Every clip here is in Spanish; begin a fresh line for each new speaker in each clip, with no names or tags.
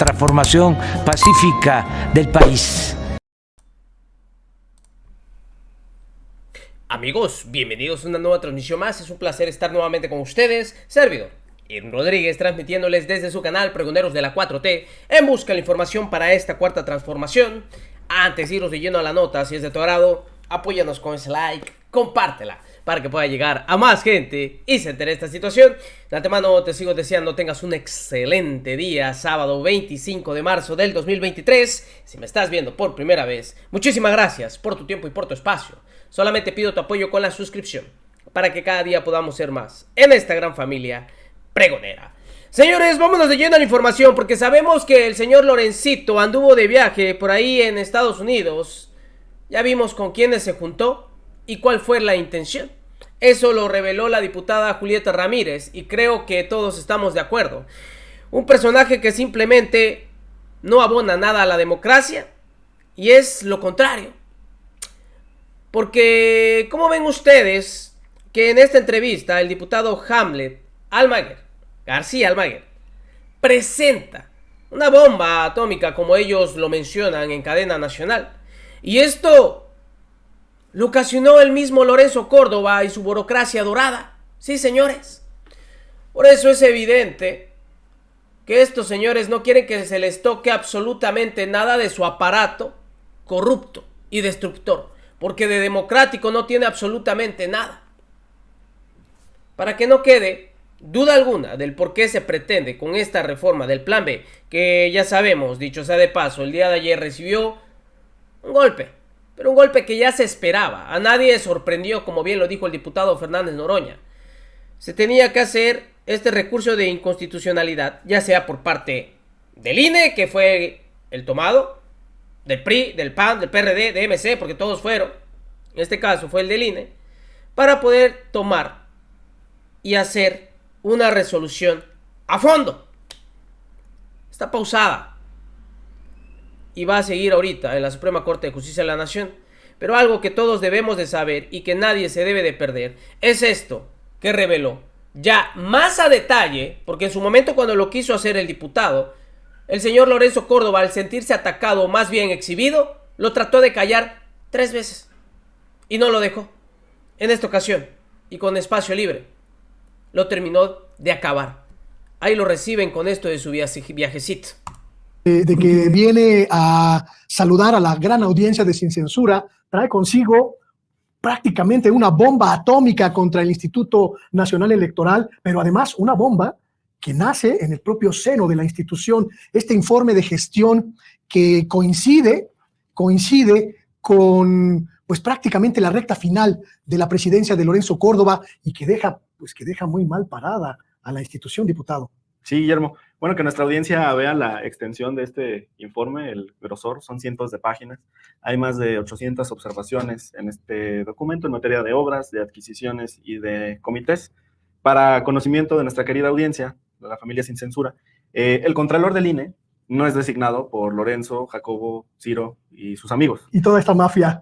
transformación pacífica del país.
Amigos, bienvenidos a una nueva transmisión más. Es un placer estar nuevamente con ustedes. Servidor Irving Rodríguez, transmitiéndoles desde su canal Pregoneros de la 4T, en busca de la información para esta cuarta transformación. Antes de irnos de lleno a la nota, si es de tu agrado, apóyanos con ese like, compártela, para que pueda llegar a más gente y se entere de esta situación. De antemano te sigo deseando tengas un excelente día, sábado 25 de marzo del 2023. Si me estás viendo por primera vez, muchísimas gracias por tu tiempo y por tu espacio. Solamente pido tu apoyo con la suscripción, para que cada día podamos ser más en esta gran familia pregonera. Señores, vámonos de lleno a la información, porque sabemos que el señor Lorencito anduvo de viaje por ahí en Estados Unidos. Ya vimos con quiénes se juntó y cuál fue la intención. Eso lo reveló la diputada Julieta Ramírez y creo que todos estamos de acuerdo. Un personaje que simplemente no abona nada a la democracia y es lo contrario. Porque, ¿cómo ven ustedes que en esta entrevista el diputado García Almaguer, presenta una bomba atómica, como ellos lo mencionan en cadena nacional? Y esto lo ocasionó el mismo Lorenzo Córdoba y su burocracia dorada. Sí, señores. Por eso es evidente que estos señores no quieren que se les toque absolutamente nada de su aparato corrupto y destructor, porque de democrático no tiene absolutamente nada. Para que no quede duda alguna del por qué se pretende con esta reforma del Plan B, que ya sabemos, dicho sea de paso, el día de ayer recibió un golpe, pero un golpe que ya se esperaba. A nadie sorprendió, como bien lo dijo el diputado Fernández Noroña. Se tenía que hacer este recurso de inconstitucionalidad, ya sea por parte del INE, que fue el tomado, del PRI, del PAN, del PRD, de MC, porque todos fueron. En este caso fue el del INE, para poder tomar y hacer una resolución a fondo. Está pausada y va a seguir ahorita en la Suprema Corte de Justicia de la Nación. Pero algo que todos debemos de saber y que nadie se debe de perder es esto que reveló ya más a detalle, porque en su momento cuando lo quiso hacer el diputado, el señor Lorenzo Córdoba, al sentirse atacado o más bien exhibido, lo trató de callar 3 veces y no lo dejó. En esta ocasión, y con espacio libre, lo terminó de acabar. Ahí lo reciben con esto de su viajecito.
De que viene a saludar a la gran audiencia de Sin Censura, trae consigo prácticamente una bomba atómica contra el Instituto Nacional Electoral, pero además una bomba que nace en el propio seno de la institución. Este informe de gestión que coincide con pues prácticamente la recta final de la presidencia de Lorenzo Córdoba y que deja muy mal parada a la institución, diputado.
Sí, Guillermo. Bueno, que nuestra audiencia vea la extensión de este informe, el grosor, son cientos de páginas. Hay más de 800 observaciones en este documento en materia de obras, de adquisiciones y de comités. Para conocimiento de nuestra querida audiencia, de la familia Sin Censura, el contralor del INE no es designado por Lorenzo, Jacobo, Ciro y sus amigos.
Y toda esta mafia.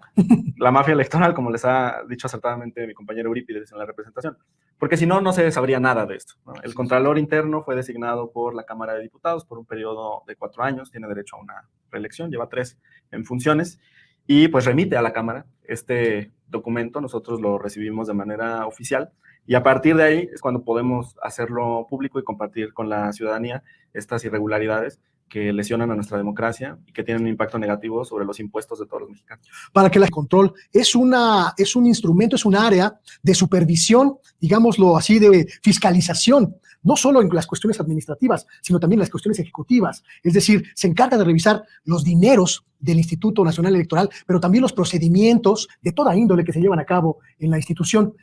La mafia electoral, como les ha dicho acertadamente mi compañero Eurípides en la representación. Porque si no, no se sabría nada de esto, ¿no? El contralor interno fue designado por la Cámara de Diputados por un periodo de 4 años, tiene derecho a una reelección, lleva 3 en funciones, y pues remite a la Cámara este documento. Nosotros lo recibimos de manera oficial, y a partir de ahí es cuando podemos hacerlo público y compartir con la ciudadanía estas irregularidades que lesionan a nuestra democracia y que tienen un impacto negativo sobre los impuestos de todos los mexicanos.
Para que el control es un instrumento, es un área de supervisión, digámoslo así, de fiscalización, no solo en las cuestiones administrativas, sino también en las cuestiones ejecutivas. Es decir, se encarga de revisar los dineros del Instituto Nacional Electoral, pero también los procedimientos de toda índole que se llevan a cabo en la institución.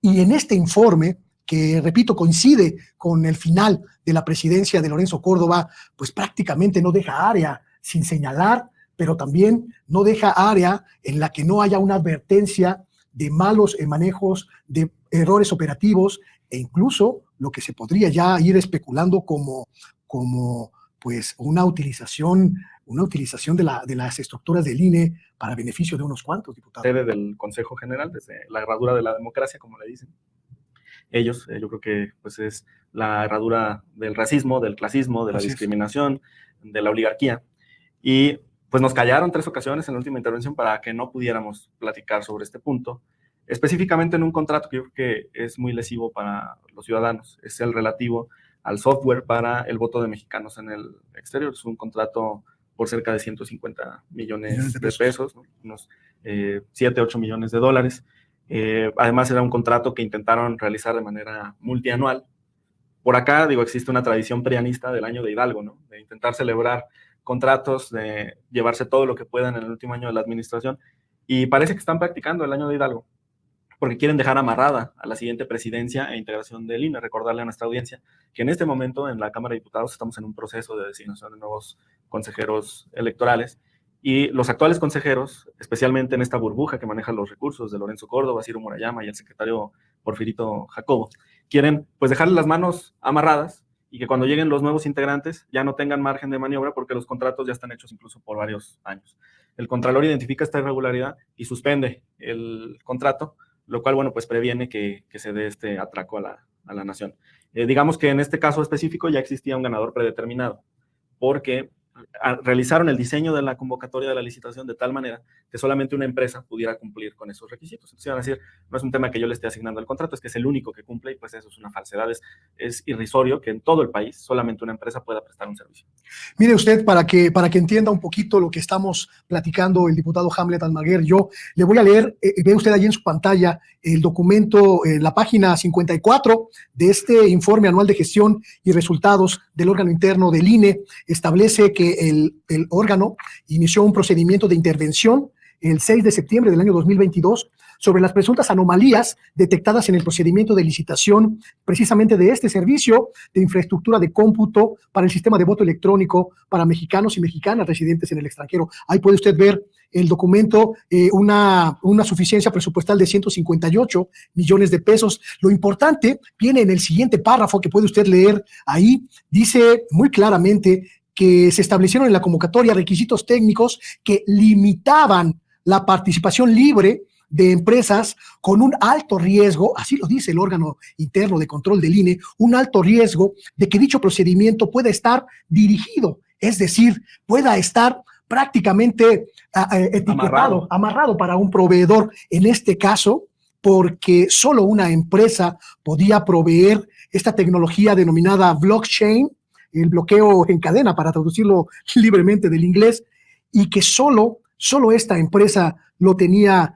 Y en este informe, que, repito, coincide con el final de la presidencia de Lorenzo Córdoba, pues prácticamente no deja área sin señalar, pero también no deja área en la que no haya una advertencia de malos manejos, de errores operativos, e incluso lo que se podría ya ir especulando como pues una utilización de las estructuras del INE para beneficio de unos cuantos diputados.
Sede del Consejo General, desde la herradura de la democracia, como le dicen ellos. Yo creo que pues es la herradura del racismo, del clasismo, de la discriminación, de la oligarquía. Y pues nos callaron 3 ocasiones en la última intervención para que no pudiéramos platicar sobre este punto, específicamente en un contrato que yo creo que es muy lesivo para los ciudadanos. Es el relativo al software para el voto de mexicanos en el exterior. Es un contrato por cerca de 150 millones de pesos, ¿no? Unos 7, 8 millones de dólares. Además, era un contrato que intentaron realizar de manera multianual. Por acá, digo, existe una tradición prianista del año de Hidalgo, ¿no? De intentar celebrar contratos, de llevarse todo lo que puedan en el último año de la administración. Y parece que están practicando el año de Hidalgo, porque quieren dejar amarrada a la siguiente presidencia e integración del INE. Recordarle a nuestra audiencia que en este momento en la Cámara de Diputados estamos en un proceso de designación de nuevos consejeros electorales, y los actuales consejeros, especialmente en esta burbuja que maneja los recursos de Lorenzo Córdoba, Ciro Murayama y el secretario Porfirito Jacobo, quieren pues dejarle las manos amarradas y que cuando lleguen los nuevos integrantes ya no tengan margen de maniobra, porque los contratos ya están hechos incluso por varios años. El Contralor identifica esta irregularidad y suspende el contrato, lo cual, bueno, pues previene que se dé este atraco a la nación. Digamos que en este caso específico ya existía un ganador predeterminado, porque realizaron el diseño de la convocatoria de la licitación de tal manera que solamente una empresa pudiera cumplir con esos requisitos. Entonces, iban a decir, no es un tema que yo le esté asignando al contrato, es que es el único que cumple, y pues eso es una falsedad. Es irrisorio que en todo el país solamente una empresa pueda prestar un servicio.
Mire usted, para que entienda un poquito lo que estamos platicando el diputado Hamlet Almaguer, yo le voy a leer, ve usted allí en su pantalla el documento, la página 54 de este informe anual de gestión y resultados del órgano interno del INE. Establece que el órgano inició un procedimiento de intervención el 6 de septiembre del año 2022 sobre las presuntas anomalías detectadas en el procedimiento de licitación precisamente de este servicio de infraestructura de cómputo para el sistema de voto electrónico para mexicanos y mexicanas residentes en el extranjero. Ahí puede usted ver el documento, una suficiencia presupuestal de 158 millones de pesos. Lo importante viene en el siguiente párrafo que puede usted leer ahí. Dice muy claramente que se establecieron en la convocatoria requisitos técnicos que limitaban la participación libre de empresas con un alto riesgo, así lo dice el órgano interno de control del INE, un alto riesgo de que dicho procedimiento pueda estar dirigido, es decir, pueda estar prácticamente etiquetado, amarrado para un proveedor, en este caso, porque solo una empresa podía proveer esta tecnología denominada blockchain, el bloqueo en cadena, para traducirlo libremente del inglés, y que solo esta empresa lo tenía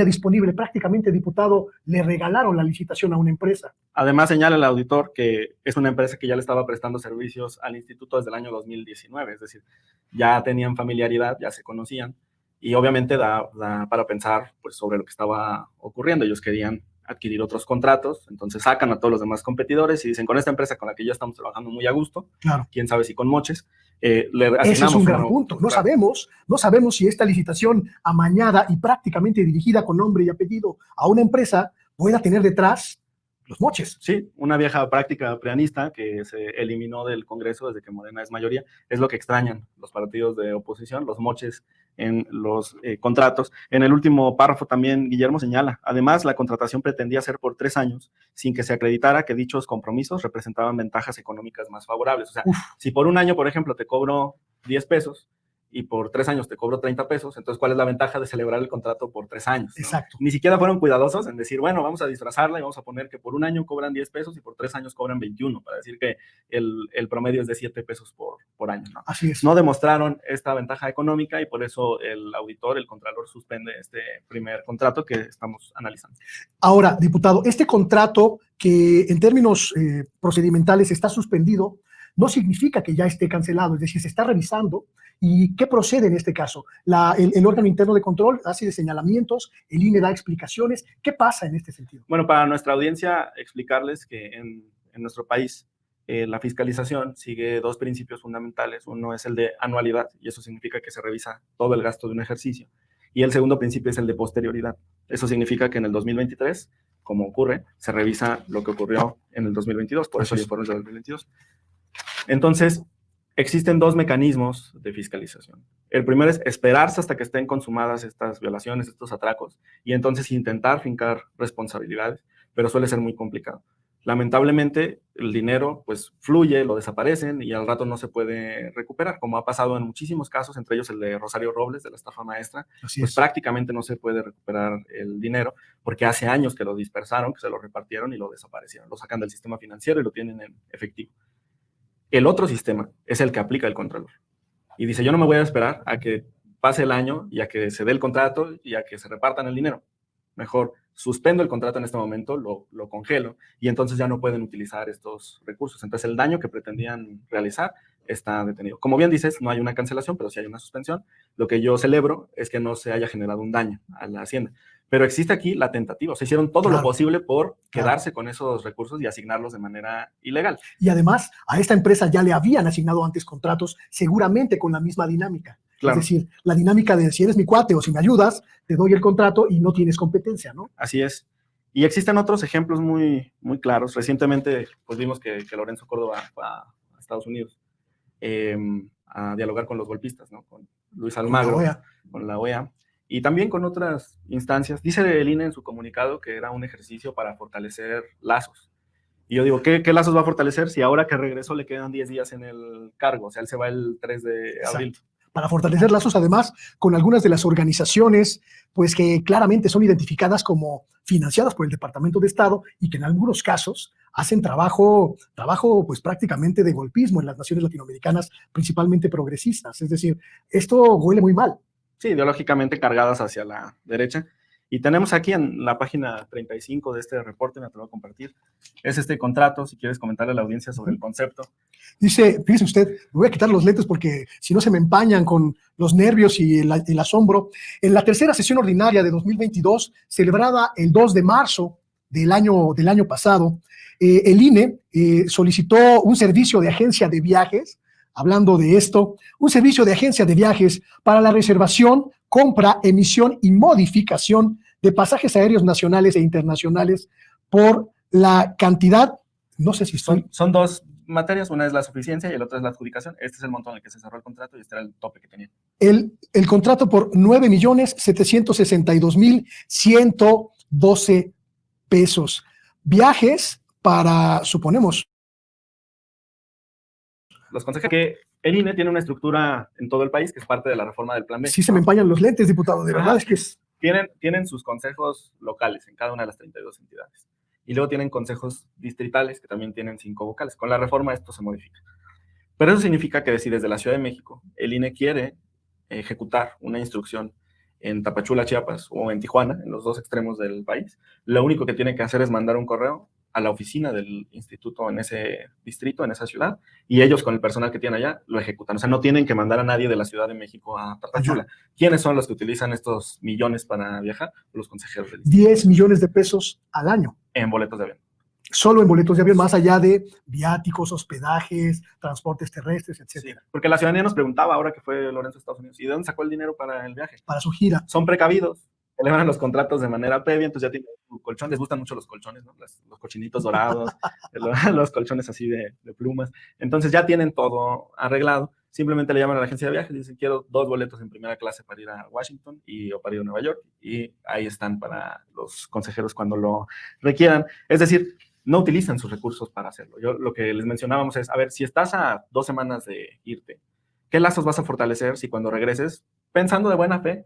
disponible. Prácticamente, diputado, le regalaron la licitación a una empresa.
Además, señala el auditor que es una empresa que ya le estaba prestando servicios al instituto desde el año 2019, es decir, ya tenían familiaridad, ya se conocían, y obviamente da para pensar pues, sobre lo que estaba ocurriendo. Ellos querían adquirir otros contratos, entonces sacan a todos los demás competidores y dicen, con esta empresa con la que ya estamos trabajando muy a gusto, claro, quién sabe si con moches, le asignamos.
Ese es un gran punto. No sabemos si esta licitación amañada y prácticamente dirigida con nombre y apellido a una empresa pueda tener detrás los moches.
Sí, una vieja práctica prianista que se eliminó del Congreso desde que Morena es mayoría. Es lo que extrañan los partidos de oposición, los moches en los contratos. En el último párrafo también Guillermo señala, además la contratación pretendía ser por 3 años sin que se acreditara que dichos compromisos representaban ventajas económicas más favorables. O sea, si por un año, por ejemplo, te cobro 10 pesos y por 3 años te cobro 30 pesos, entonces ¿cuál es la ventaja de celebrar el contrato por 3 años? ¿No?
Exacto.
Ni siquiera fueron cuidadosos en decir, bueno, vamos a disfrazarla y vamos a poner que por un año cobran 10 pesos y por 3 años cobran 21, para decir que el promedio es de 7 pesos por año, ¿no?
Así es.
No demostraron esta ventaja económica y por eso el auditor, el contralor, suspende este primer contrato que estamos analizando.
Ahora, diputado, este contrato que en términos procedimentales está suspendido, no significa que ya esté cancelado, es decir, se está revisando. ¿Y qué procede en este caso? El órgano interno de control hace señalamientos, el INE da explicaciones. ¿Qué pasa en este sentido?
Bueno, para nuestra audiencia, explicarles que en nuestro país la fiscalización sigue 2 principios fundamentales. Uno es el de anualidad, y eso significa que se revisa todo el gasto de un ejercicio. Y el segundo principio es el de posterioridad. Eso significa que en el 2023, como ocurre, se revisa lo que ocurrió en el 2022, por eso el informe del 2022. Entonces, existen 2 mecanismos de fiscalización. El primero es esperarse hasta que estén consumadas estas violaciones, estos atracos, y entonces intentar fincar responsabilidades, pero suele ser muy complicado. Lamentablemente, el dinero pues fluye, lo desaparecen y al rato no se puede recuperar, como ha pasado en muchísimos casos, entre ellos el de Rosario Robles, de la estafa maestra. Pues prácticamente no se puede recuperar el dinero porque hace años que lo dispersaron, que se lo repartieron y lo desaparecieron. Lo sacan del sistema financiero y lo tienen en efectivo. El otro sistema es el que aplica el Contralor. Y dice, yo no me voy a esperar a que pase el año y a que se dé el contrato y a que se repartan el dinero. Mejor suspendo el contrato en este momento, lo congelo y entonces ya no pueden utilizar estos recursos. Entonces el daño que pretendían realizar está detenido. Como bien dices, no hay una cancelación, pero sí hay una suspensión. Lo que yo celebro es que no se haya generado un daño a la Hacienda. Pero existe aquí la tentativa. O sea, hicieron todo lo posible por quedarse con esos recursos y asignarlos de manera ilegal.
Y además, a esta empresa ya le habían asignado antes contratos, seguramente con la misma dinámica. Claro. Es decir, la dinámica de si eres mi cuate o si me ayudas, te doy el contrato y no tienes competencia, ¿no?
Así es. Y existen otros ejemplos muy, muy claros. Recientemente, pues vimos que Lorenzo Córdoba fue a Estados Unidos a dialogar con los golpistas, ¿no? Con Luis Almagro, con la OEA, y también con otras instancias. Dice el INE en su comunicado que era un ejercicio para fortalecer lazos. Y yo digo, ¿qué lazos va a fortalecer si ahora que regresó le quedan 10 días en el cargo? O sea, él se va el 3 de abril.
Exacto. Para fortalecer lazos, además, con algunas de las organizaciones, pues que claramente son identificadas como financiadas por el Departamento de Estado y que en algunos casos hacen trabajo pues prácticamente de golpismo en las naciones latinoamericanas, principalmente progresistas. Es decir, esto huele muy mal.
Sí, ideológicamente cargadas hacia la derecha. Y tenemos aquí en la página 35 de este reporte, me atrevo a compartir, es este contrato, si quieres comentarle a la audiencia sobre el concepto.
Dice, fíjese usted, me voy a quitar los lentes porque si no se me empañan con los nervios y el asombro. En la tercera sesión ordinaria de 2022, celebrada el 2 de marzo del año pasado, el INE solicitó un servicio de agencia de viajes, hablando de esto, un servicio de agencia de viajes para la reservación, compra, emisión y modificación de pasajes aéreos nacionales e internacionales por la cantidad, no sé si
son dos materias, una es la suficiencia y el otro es la adjudicación. Este es el monto en el que se cerró el contrato y este era el tope que tenía.
El contrato por 9,762,112 pesos. Viajes para, suponemos,
los consejeros, que el INE tiene una estructura en todo el país que es parte de la reforma del Plan B.
Sí se me empañan los lentes, diputado, de verdad es que es...
Tienen sus consejos locales en cada una de las 32 entidades. Y luego tienen consejos distritales que también tienen 5 vocales. Con la reforma esto se modifica. Pero eso significa que si desde la Ciudad de México el INE quiere ejecutar una instrucción en Tapachula, Chiapas o en Tijuana, en los dos extremos del país, lo único que tiene que hacer es mandar un correo a la oficina del instituto en ese distrito, en esa ciudad, y ellos con el personal que tienen allá lo ejecutan. O sea, no tienen que mandar a nadie de la Ciudad de México a Tapachula. ¿Quiénes son los que utilizan estos millones para viajar? Los consejeros del distrito.
10 millones de pesos al año.
En boletos de avión.
Solo en boletos de avión, más allá de viáticos, hospedajes, transportes terrestres, etc. Sí,
porque la ciudadanía nos preguntaba, ahora que fue Lorenzo a Estados Unidos, ¿y de dónde sacó el dinero para el viaje?
Para su gira.
Son precavidos, elevan los contratos de manera previa, entonces ya tienen su colchón, les gustan mucho los colchones, ¿no? Los cochinitos dorados, los colchones así de plumas, entonces ya tienen todo arreglado, simplemente le llaman a la agencia de viajes y dicen, quiero 2 boletos en primera clase para ir a Washington o para ir a Nueva York, y ahí están para los consejeros cuando lo requieran. Es decir, no utilizan sus recursos para hacerlo. Lo que les mencionábamos es, a ver, si estás a 2 semanas de irte, ¿qué lazos vas a fortalecer si cuando regreses, pensando de buena fe,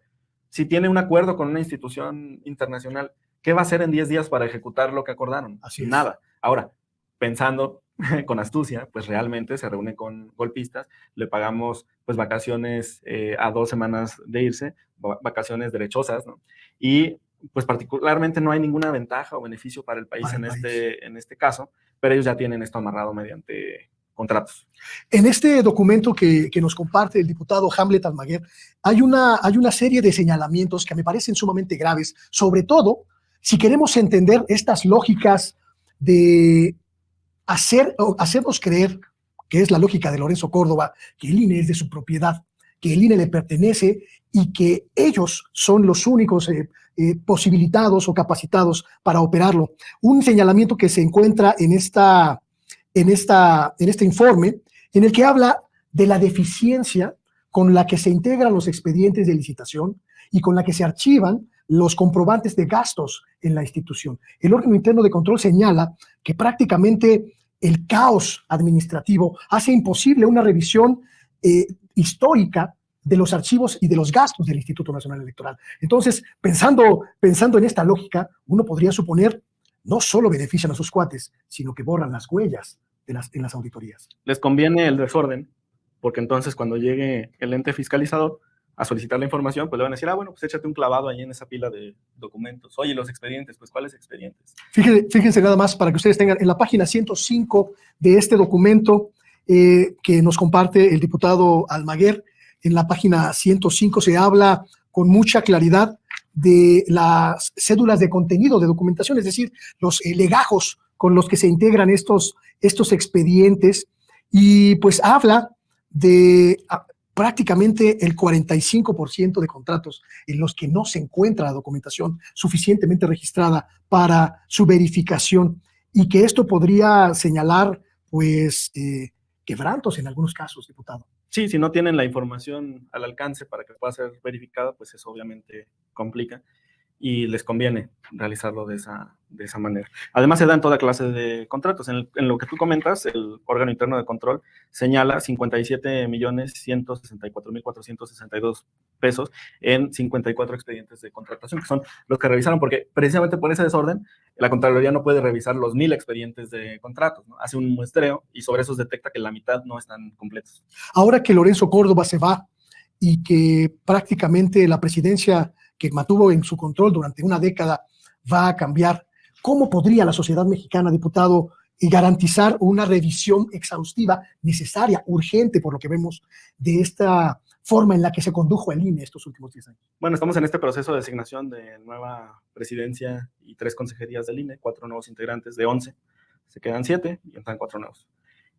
si tiene un acuerdo con una institución internacional, ¿qué va a hacer en 10 días para ejecutar lo que acordaron?
Así es.
Nada. Ahora, pensando con astucia, pues realmente se reúne con golpistas, le pagamos pues vacaciones a 2 semanas de irse, vacaciones derechosas, ¿no? Y pues particularmente no hay ninguna ventaja o beneficio para el país en este caso, pero ellos ya tienen esto amarrado mediante contratos.
En este documento que nos comparte el diputado Hamlet Almaguer, hay una serie de señalamientos que me parecen sumamente graves, sobre todo si queremos entender estas lógicas de hacernos creer, que es la lógica de Lorenzo Córdoba, que el INE es de su propiedad, que el INE le pertenece y que ellos son los únicos posibilitados o capacitados para operarlo. Un señalamiento que se encuentra en este informe, en el que habla de la deficiencia con la que se integran los expedientes de licitación y con la que se archivan los comprobantes de gastos en la institución. El órgano interno de control señala que prácticamente el caos administrativo hace imposible una revisión histórica de los archivos y de los gastos del Instituto Nacional Electoral. Entonces, pensando en esta lógica, uno podría suponer no solo benefician a sus cuates, sino que borran las huellas en las auditorías.
Les conviene el desorden, porque entonces cuando llegue el ente fiscalizador a solicitar la información, pues le van a decir, bueno, pues échate un clavado ahí en esa pila de documentos. Oye, los expedientes, pues ¿cuáles expedientes?
Fíjense nada más para que ustedes tengan, en la página 105 de este documento que nos comparte el diputado Almaguer, en la página 105 se habla con mucha claridad de las cédulas de contenido de documentación, es decir, los legajos con los que se integran estos expedientes, y pues habla de prácticamente el 45% de contratos en los que no se encuentra la documentación suficientemente registrada para su verificación, y que esto podría señalar pues quebrantos en algunos casos, diputado.
Sí, si no tienen la información al alcance para que pueda ser verificada, pues eso obviamente complica y les conviene realizarlo de esa manera. Además, se dan toda clase de contratos. En lo que tú comentas, el órgano interno de control señala 57.164.462 pesos en 54 expedientes de contratación, que son los que revisaron, porque precisamente por ese desorden, la Contraloría no puede revisar los 1000 expedientes de contratos, ¿no? Hace un muestreo y sobre esos detecta que la mitad no están completos.
Ahora que Lorenzo Córdoba se va y que prácticamente la presidencia que mantuvo en su control durante una década va a cambiar, ¿cómo podría la sociedad mexicana, diputado, garantizar una revisión exhaustiva, necesaria, urgente, por lo que vemos, de esta forma en la que se condujo el INE estos últimos 10 años?
Bueno, estamos en este proceso de designación de nueva presidencia y 3 consejerías del INE, 4 nuevos integrantes de 11, se quedan 7 y entran 4 nuevos.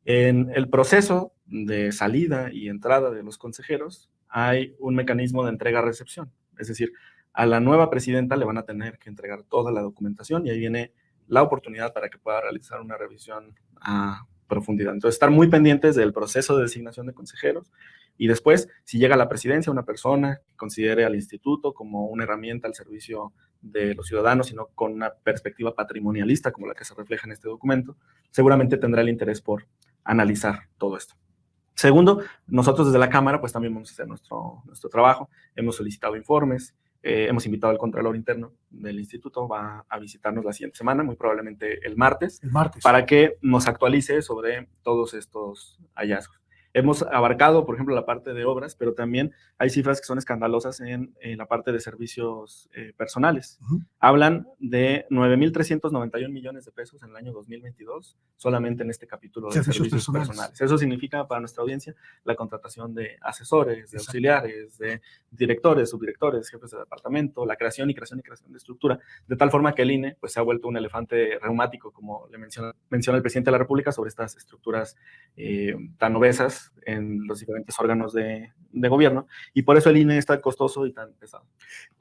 En el proceso de salida y entrada de los consejeros hay un mecanismo de entrega-recepción. Es decir, a la nueva presidenta le van a tener que entregar toda la documentación y ahí viene la oportunidad para que pueda realizar una revisión a profundidad. Entonces, estar muy pendientes del proceso de designación de consejeros y después, si llega a la presidencia una persona que considere al instituto como una herramienta al servicio de los ciudadanos, sino con una perspectiva patrimonialista como la que se refleja en este documento, seguramente tendrá el interés por analizar todo esto. Segundo, nosotros desde la Cámara pues también vamos a hacer nuestro trabajo. Hemos solicitado informes, hemos invitado al Contralor Interno del Instituto, va a visitarnos la siguiente semana, muy probablemente el martes, para que nos actualice sobre todos estos hallazgos. Hemos abarcado, por ejemplo, la parte de obras, pero también hay cifras que son escandalosas en la parte de servicios personales. Hablan de 9.391 millones de pesos en el año 2022, solamente en este capítulo de servicios personales. Eso significa para nuestra audiencia la contratación de asesores, de auxiliares, de directores, subdirectores, jefes de departamento, la creación de estructura, de tal forma que el INE pues, se ha vuelto un elefante reumático, como le menciona el presidente de la República, sobre estas estructuras tan obesas en los diferentes órganos de gobierno, y por eso el INE es tan costoso y tan pesado.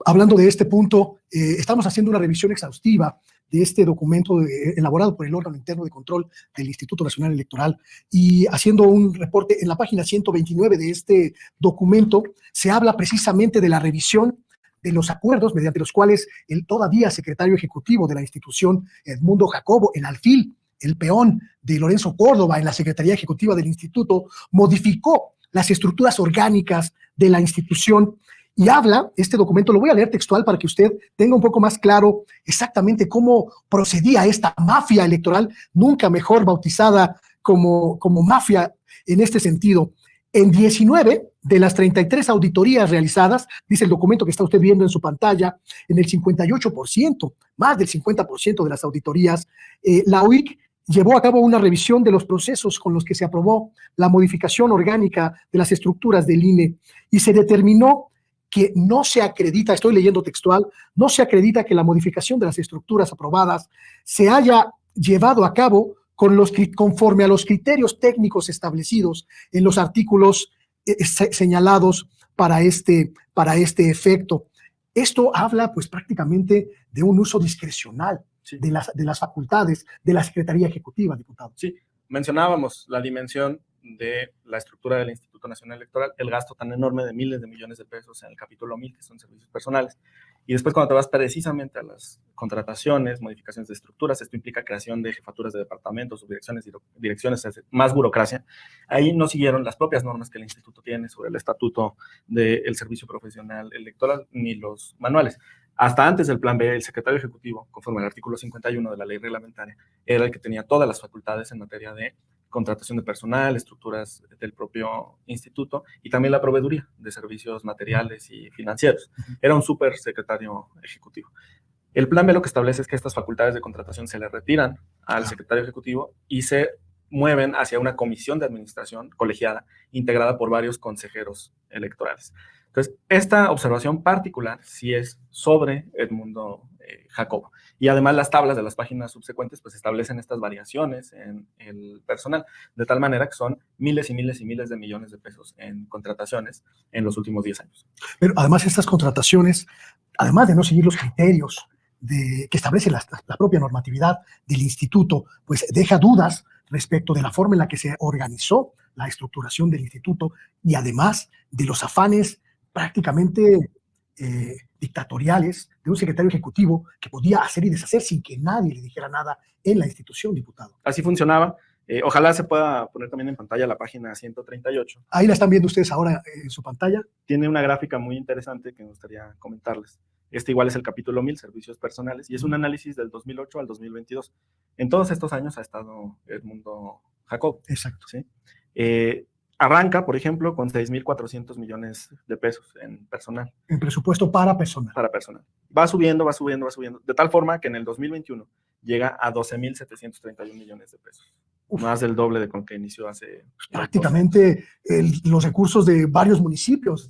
Hablando de este punto, estamos haciendo una revisión exhaustiva de este documento elaborado por el órgano interno de control del Instituto Nacional Electoral, y haciendo un reporte en la página 129 de este documento, se habla precisamente de la revisión de los acuerdos mediante los cuales el todavía secretario ejecutivo de la institución, Edmundo Jacobo, el alfil, el peón de Lorenzo Córdoba en la Secretaría Ejecutiva del Instituto, modificó las estructuras orgánicas de la institución, y habla, este documento lo voy a leer textual para que usted tenga un poco más claro exactamente cómo procedía esta mafia electoral, nunca mejor bautizada como mafia en este sentido. En 19 de las 33 auditorías realizadas, dice el documento que está usted viendo en su pantalla, en el 58%, más del 50% de las auditorías, la OIC llevó a cabo una revisión de los procesos con los que se aprobó la modificación orgánica de las estructuras del INE, y se determinó que no se acredita, estoy leyendo textual, no se acredita que la modificación de las estructuras aprobadas se haya llevado a cabo conforme a los criterios técnicos establecidos en los artículos señalados para este efecto. Esto habla pues prácticamente de un uso discrecional de las facultades de la Secretaría Ejecutiva, diputado.
Sí, mencionábamos la dimensión de la estructura del Instituto Nacional Electoral, el gasto tan enorme de miles de millones de pesos en el capítulo 1000, que son servicios personales. Y después cuando te vas precisamente a las contrataciones, modificaciones de estructuras, esto implica creación de jefaturas de departamentos, subdirecciones, direcciones, más burocracia. Ahí no siguieron las propias normas que el instituto tiene sobre el estatuto del servicio profesional electoral, ni los manuales. Hasta antes del Plan B, el secretario ejecutivo, conforme al artículo 51 de la ley reglamentaria, era el que tenía todas las facultades en materia de contratación de personal, estructuras del propio instituto y también la proveeduría de servicios materiales y financieros. Era un súper secretario ejecutivo. El Plan B lo que establece es que estas facultades de contratación se le retiran al secretario ejecutivo y se mueven hacia una comisión de administración colegiada integrada por varios consejeros electorales. Entonces, esta observación particular sí es sobre Edmundo Jacobo. Y además las tablas de las páginas subsecuentes pues establecen estas variaciones en el personal, de tal manera que son miles y miles y miles de millones de pesos en contrataciones en los últimos 10 años.
Pero además estas contrataciones, además de no seguir los criterios que establece la propia normatividad del instituto, pues deja dudas respecto de la forma en la que se organizó la estructuración del instituto y además de los afanes prácticamente dictatoriales de un secretario ejecutivo que podía hacer y deshacer sin que nadie le dijera nada en la institución, diputado.
Así funcionaba. Ojalá se pueda poner también en pantalla la página 138.
Ahí la están viendo ustedes ahora en su pantalla.
Tiene una gráfica muy interesante que me gustaría comentarles. Este igual es el capítulo 1000, servicios personales, y es un análisis del 2008 al 2022. En todos estos años ha estado Edmundo Jacobo.
Exacto.
¿Sí? Arranca, por ejemplo, con 6.400 millones de pesos en personal.
En presupuesto para personal.
Para personal. Va subiendo, de tal forma que en el 2021 llega a 12.731 millones de pesos. Uf. Más del doble de con que inició hace...
Prácticamente los recursos de varios municipios.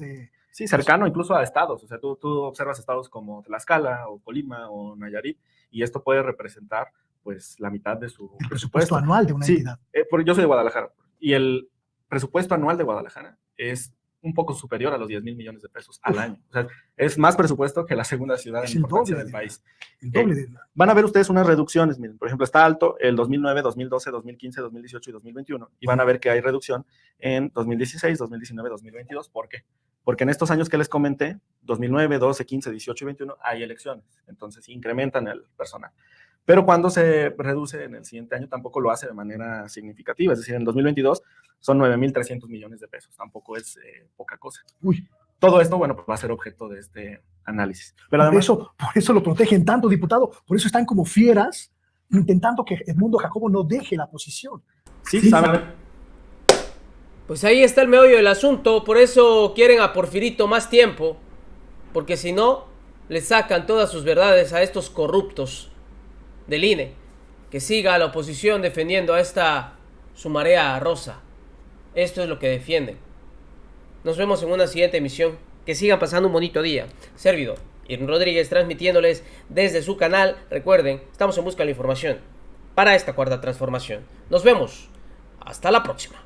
Sí, cercano incluso a estados. O sea, tú observas estados como Tlaxcala o Colima o Nayarit y esto puede representar pues la mitad de su
presupuesto anual de una entidad.
Yo soy de Guadalajara y el presupuesto anual de Guadalajara es un poco superior a los 10,000 millones de pesos al año. O sea, es más presupuesto que la segunda ciudad en importancia del país.
El doble
van a ver ustedes unas reducciones. Miren, por ejemplo, está alto el 2009, 2012, 2015, 2018 y 2021. Y van a ver que hay reducción en 2016, 2019, 2022. ¿Por qué? Porque en estos años que les comenté, 2009, 12, 15, 18 y 21, hay elecciones. Entonces, incrementan el personal. Pero cuando se reduce en el siguiente año, tampoco lo hace de manera significativa. Es decir, en 2022 son 9.300 millones de pesos. Tampoco es poca cosa.
Uy.
Todo esto, bueno, pues va a ser objeto de este análisis. Pero además,
por eso lo protegen tanto, diputado. Por eso están como fieras intentando que Edmundo Jacobo no deje la posición.
Sí, saben.
Pues ahí está el meollo del asunto. Por eso quieren a Porfirito más tiempo. Porque si no, le sacan todas sus verdades a estos corruptos del INE, que siga la oposición defendiendo a esta su marea rosa. Esto es lo que defienden. Nos vemos en una siguiente emisión. Que sigan pasando un bonito día. Servidor Irving Rodríguez transmitiéndoles desde su canal. Recuerden, estamos en busca de la información para esta cuarta transformación. Nos vemos. Hasta la próxima.